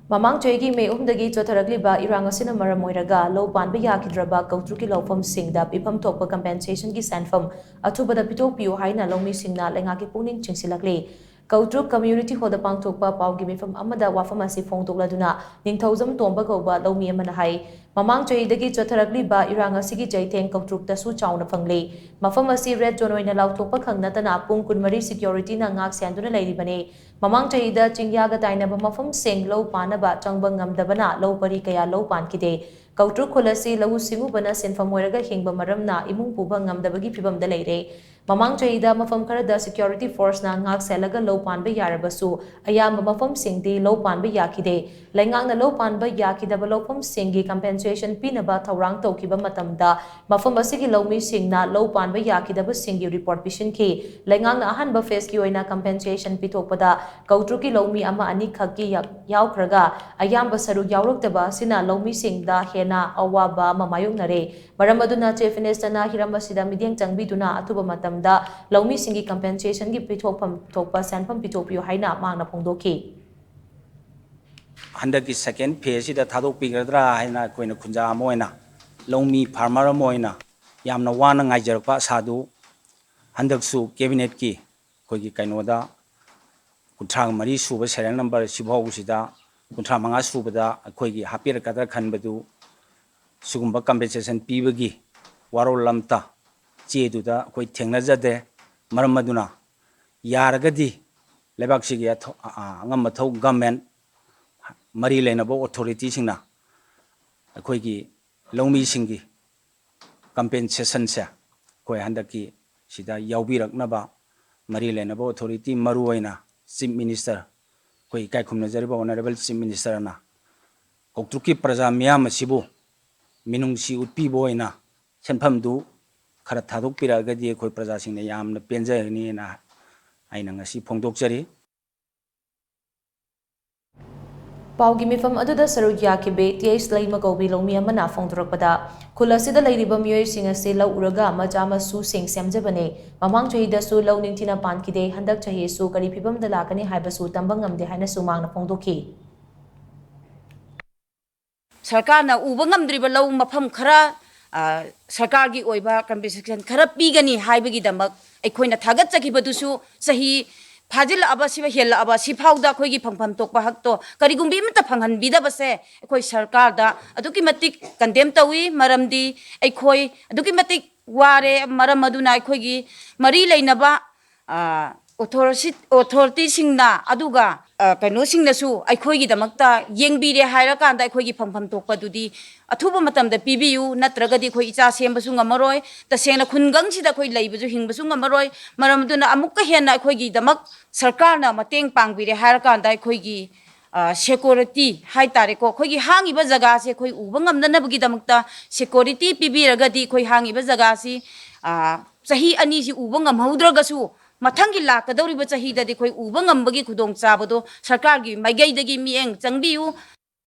Mamang chahi May dagi chatharakliba irang asina maram oiraga Panba Yakhidraba Koutruk Loupham Singda Pipham Thokpa compensation ki Senpham athubada Pithokpiyu haina loumee shingna leingak pukning chingshillakli Koutruk community hoda Pangthokpa paugi mifam amada wafam asi phongtokladuna ningthauzam tomba kauba loumee amana hai Mamang chahi dagi chatharakliba irang asigi jaitheng Koutruk tasu chauna phangli mafam asi red zone oina lauthokpa khangnatana pung kunmari security na ngak senduna leiribane Mamang chahi da chingyaga tainaba mafam sing low panaba changbang ngamdabana low pari kaya low pan kide Koutruk khulasi lau singubana senpham oiraga hingba maramna imung puba ngamdabagi phibam da leire Mamang chahi da mafam kharada security force na ngak selaga low panba yarabasu ayamba mafam singdi low panba yakide leingak na low panba yakidaba lopam singi compensation pinaba thaurang tawkiba matamda mafam asigi loumee shingna low panba yakidaba singi report pishinki leingak na ahanba phase ki oina compensation pithokpada Koutruk loumee ama ani khaki yaukhraga ayamba saru yaurokdaba sina loumee shingda hena awaba mamayoknare maram aduna chief minister na hiramasida midyeng changbiduna athuba matamda loumee singi compensation gi Pipham Thokpa Senpham Pithokpiyu haina mangna phongdoki Handaki second phase da Pithokpigadra haina koina khunja moina loumee farmer moina yamna wana ngaijarpa sadu handaksu cabinet ki koigi kainoda kuntrang mari suba serial number sibau sida kuntrang manga subada koigi hapir kadra khanbadu sugumba compensation pibagi waro lamta chedu da koi thengnajade maramaduna yaragadi lebak sigi ngamathau government Mari Lenabo authority singna koigi loumee singi compensation se koi handaki sida yaubiraknaba Mari Lenabo authority maruaina chief minister koi kaikhumna jariba honorable chief minister na Koutruki praja miyam sibu minungsi utpi boina shenpham du khara thadokpiragadi koi praja singna yamna penjani na aina ngasi phongdokjari Paugi mifam aduda saru yakibe TH Laima Kaubi loumee amana phongdorakpada khulasida leiriba miyoi sing ase lau uraga macha masu sing semjabane mamang chahi da su lau ningthina pankide handak chahi su kari phibam da lakani haibasu tambang ngamde haina sumangna phongdokhi Sarkar na uba ngamdriba lau mafam khara sarkar gi oiba compensation khara pigani haibagi damak aikoina thagat chakibadusu sahi Fajil aba siba hel aba sifauda khoigi Pipham Thokpa hakto karigumbi mata phanghan bida base khoi sarkar da aduki matik condemn tawi maramdi khoi aduki matik ware maram aduna khoigi mari leinaba authority singna aduga kaino singna su khoigi damakta yengbire haira kanda khoigi Pipham Thokpa dudi athuba matam da pibiyu natraga di khoi icha sembasu ngamaroi tasena khungang sida khoi leibuju hingbasu ngamaroi maram duna amukka hena khoigi damak sarkar na mateng pangbire haira kanda khoigi security hai tare ko khoigi hangiba jaga se khoi uba ngamdana bagi damakta security pibiraga di khoi hangiba jaga si sahi ani si uba ngamhaudraga su Mathangi lakadawriba chahi da khoi uba ngambagi khudong chabado sarkar gi maigai dagi mieng changbiu